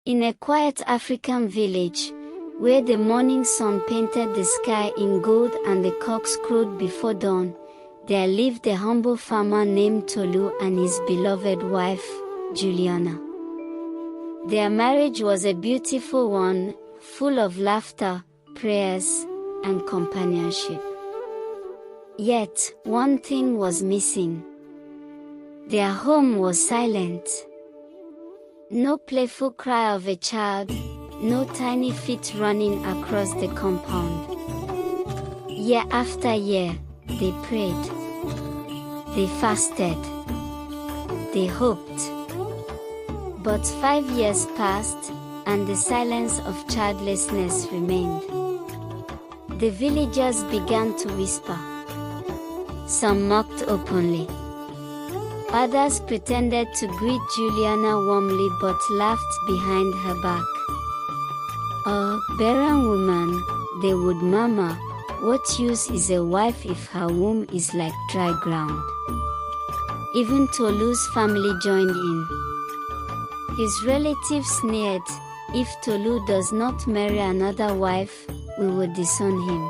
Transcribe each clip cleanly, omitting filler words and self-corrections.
In a quiet African village, where the morning sun painted the sky in gold and the cocks crowed before dawn, there lived a humble farmer named Tolu and his beloved wife, Juliana. Their marriage was a beautiful one, full of laughter, prayers, and companionship. Yet, one thing was missing. Their home was silent. No playful cry of a child, no tiny feet running across the compound. Year after year, they prayed. They fasted. They hoped. But 5 years passed, and the silence of childlessness remained. The villagers began to whisper. Some mocked openly. Others pretended to greet Juliana warmly but laughed behind her back. "Oh, barren woman," they would murmur, "what use is a wife if her womb is like dry ground?" Even Tolu's family joined in. His relatives sneered, "If Tolu does not marry another wife, we will disown him.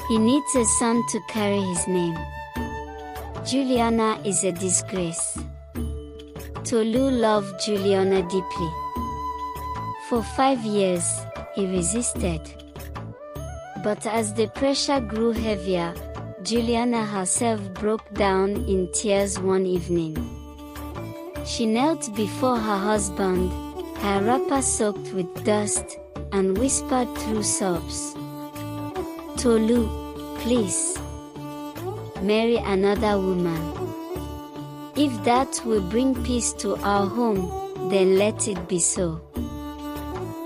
He needs a son to carry his name. Juliana is a disgrace." Tolu loved Juliana deeply. For 5 years, he resisted. But as the pressure grew heavier, Juliana herself broke down in tears one evening. She knelt before her husband, her wrapper soaked with dust, and whispered through sobs, "Tolu, please, marry another woman. If that will bring peace to our home, then let it be so."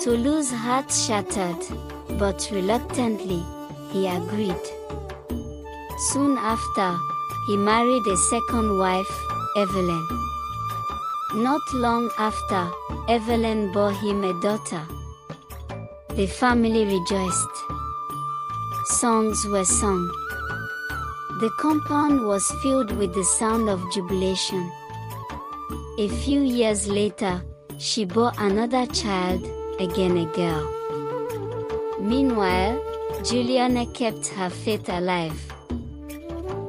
Tolu's heart shattered, but reluctantly, he agreed. Soon after, he married a second wife, Evelyn. Not long after, Evelyn bore him a daughter. The family rejoiced. Songs were sung. The compound was filled with the sound of jubilation. A few years later, she bore another child, again a girl. Meanwhile, Juliana kept her faith alive.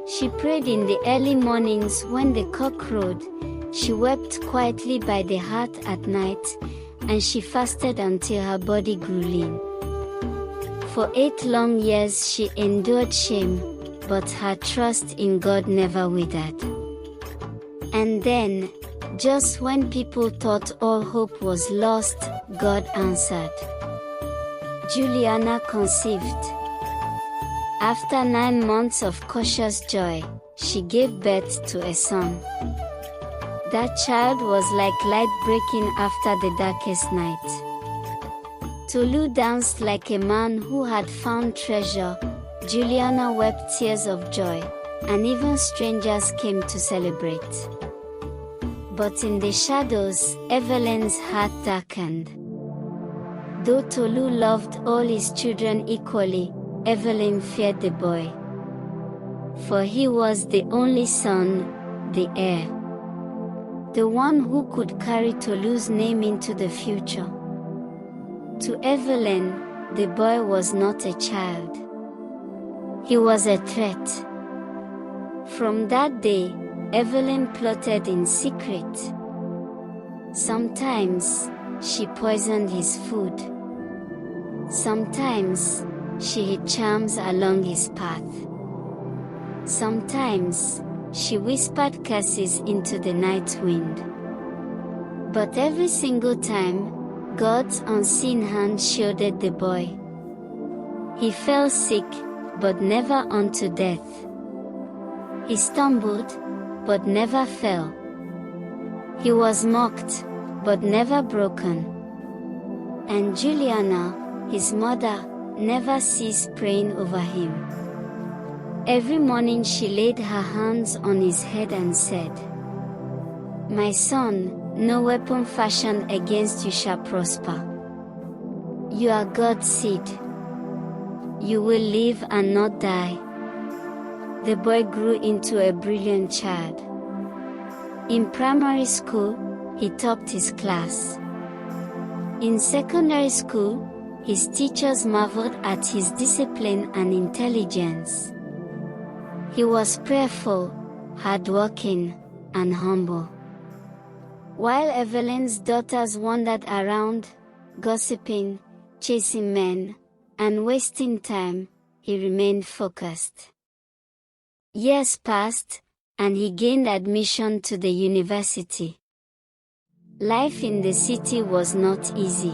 She prayed in the early mornings when the cock crowed, she wept quietly by the hearth at night, and she fasted until her body grew lean. For 8 long years she endured shame, but her trust in God never withered. And then, just when people thought all hope was lost, God answered. Juliana conceived. After 9 months of cautious joy, she gave birth to a son. That child was like light breaking after the darkest night. Tolu danced like a man who had found treasure, Juliana wept tears of joy, and even strangers came to celebrate. But in the shadows, Evelyn's heart darkened. Though Tolu loved all his children equally, Evelyn feared the boy. For he was the only son, the heir. The one who could carry Tolu's name into the future. To Evelyn, the boy was not a child. He was a threat. From that day, Evelyn plotted in secret. Sometimes, she poisoned his food. Sometimes, she hid charms along his path. Sometimes, she whispered curses into the night wind. But every single time, God's unseen hand shielded the boy. He fell sick, but never unto death. He stumbled, but never fell. He was mocked, but never broken. And Juliana, his mother, never ceased praying over him. Every morning she laid her hands on his head and said, "My son, no weapon fashioned against you shall prosper. You are God's seed. You will live and not die." The boy grew into a brilliant child. In primary school, he topped his class. In secondary school, his teachers marveled at his discipline and intelligence. He was prayerful, hardworking, and humble. While Evelyn's daughters wandered around, gossiping, chasing men, and wasting time, he remained focused. Years passed, and he gained admission to the university. Life in the city was not easy.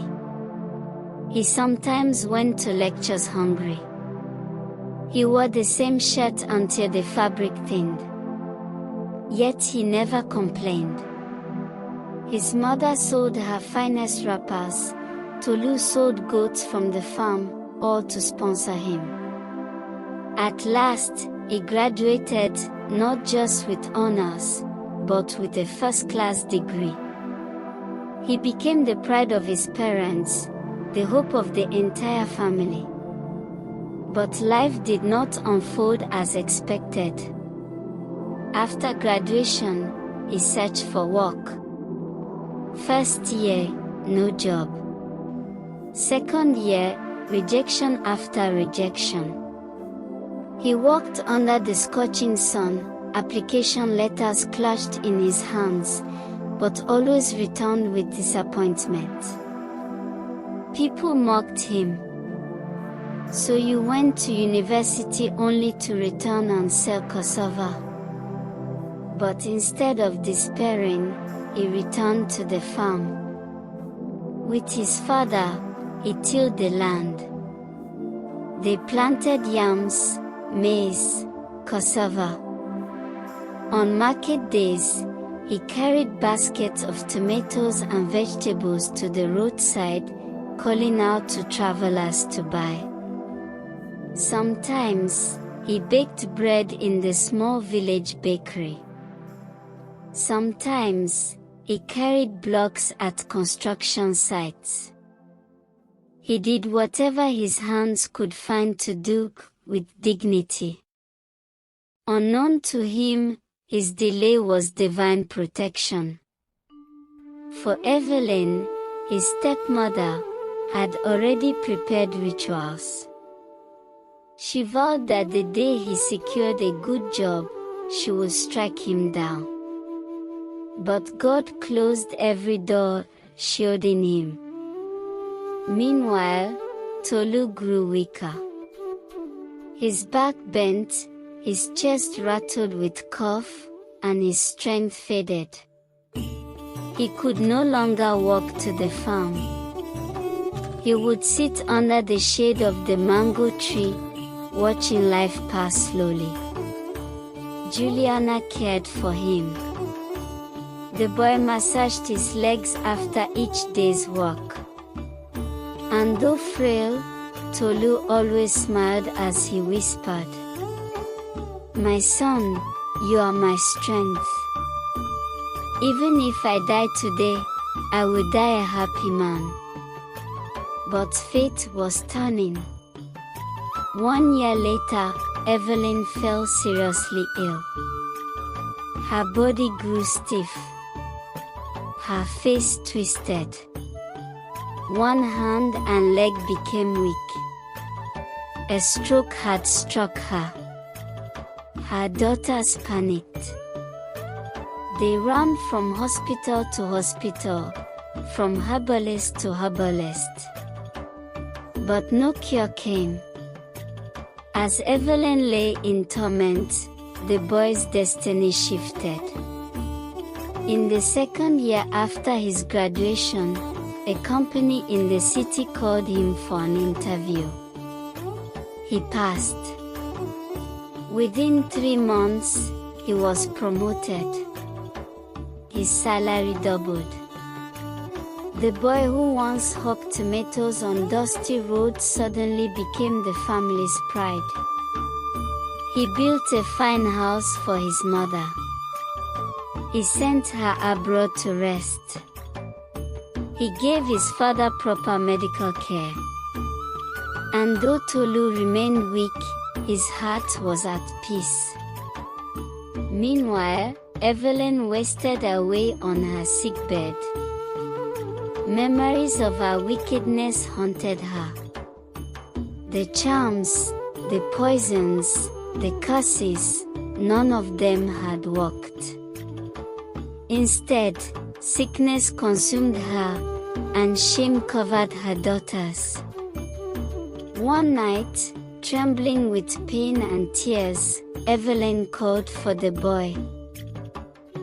He sometimes went to lectures hungry. He wore the same shirt until the fabric thinned. Yet he never complained. His mother sold her finest wrappers, Tolu sold goats from the farm, all to sponsor him. At last, he graduated, not just with honors, but with a first-class degree. He became the pride of his parents, the hope of the entire family. But life did not unfold as expected. After graduation, he searched for work. First year, no job. Second year, rejection after rejection. He worked under the scorching sun, application letters clutched in his hands, but always returned with disappointment. People mocked him. So you went to university only to return and sell cassava? But instead of despairing, he returned to the farm. With his father, he tilled the land. They planted yams, maize, cassava. On market days, he carried baskets of tomatoes and vegetables to the roadside, calling out to travelers to buy. Sometimes, he baked bread in the small village bakery. Sometimes, he carried blocks at construction sites. He did whatever his hands could find to do, with dignity. Unknown to him, his delay was divine protection. For Evelyn, his stepmother, had already prepared rituals. She vowed that the day he secured a good job, she would strike him down. But God closed every door, shielding him. Meanwhile, Tolu grew weaker. His back bent, his chest rattled with cough, and his strength faded. He could no longer walk to the farm. He would sit under the shade of the mango tree, watching life pass slowly. Juliana cared for him. The boy massaged his legs after each day's work. And though frail, Tolu always smiled as he whispered, "My son, you are my strength. Even if I die today, I will die a happy man." But fate was turning. 1 year later, Evelyn fell seriously ill. Her body grew stiff. Her face twisted. One hand and leg became weak. A stroke had struck her. Her daughters panicked. They ran from hospital to hospital, from herbalist to herbalist. But no cure came. As Evelyn lay in torment, the boy's destiny shifted. In the second year after his graduation, a company in the city called him for an interview. He passed. Within 3 months, he was promoted. His salary doubled. The boy who once hawked tomatoes on dusty roads suddenly became the family's pride. He built a fine house for his mother. He sent her abroad to rest. He gave his father proper medical care. And though Tolu remained weak, his heart was at peace. Meanwhile, Evelyn wasted away on her sickbed. Memories of her wickedness haunted her. The charms, the poisons, the curses, none of them had worked. Instead, sickness consumed her, and shame covered her daughters. One night, trembling with pain and tears, Evelyn called for the boy.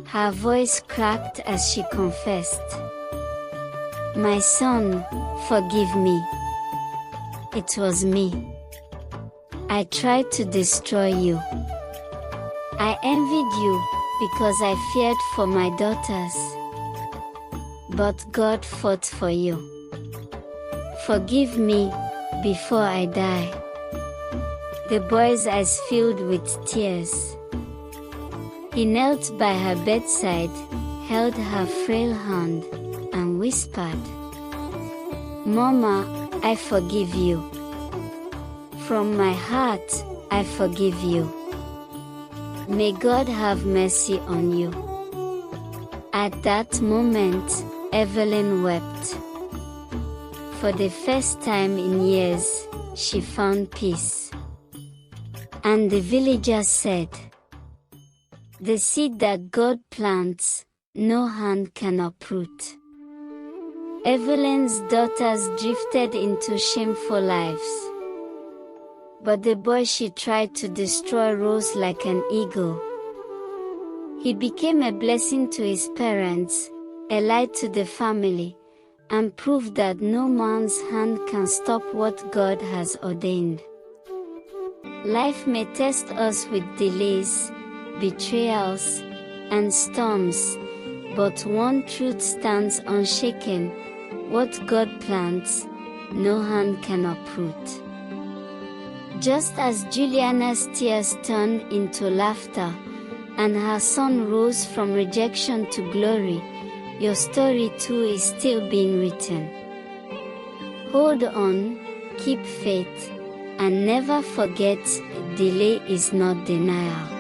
Her voice cracked as she confessed, "My son, forgive me. It was me. I tried to destroy you. I envied you, because I feared for my daughters. But God fought for you. Forgive me, before I die." The boy's eyes filled with tears. He knelt by her bedside, held her frail hand, and whispered, "Mama, I forgive you. From my heart, I forgive you. May God have mercy on you." At that moment, Evelyn wept. For the first time in years, she found peace. And the villagers said, "The seed that God plants, no hand can uproot." Evelyn's daughters drifted into shameful lives. But the boy she tried to destroy rose like an eagle. He became a blessing to his parents, a light to the family, and proved that no man's hand can stop what God has ordained. Life may test us with delays, betrayals, and storms, but one truth stands unshaken: what God plants, no hand can uproot. Just as Juliana's tears turned into laughter, and her son rose from rejection to glory, your story too is still being written. Hold on, keep faith, and never forget, delay is not denial.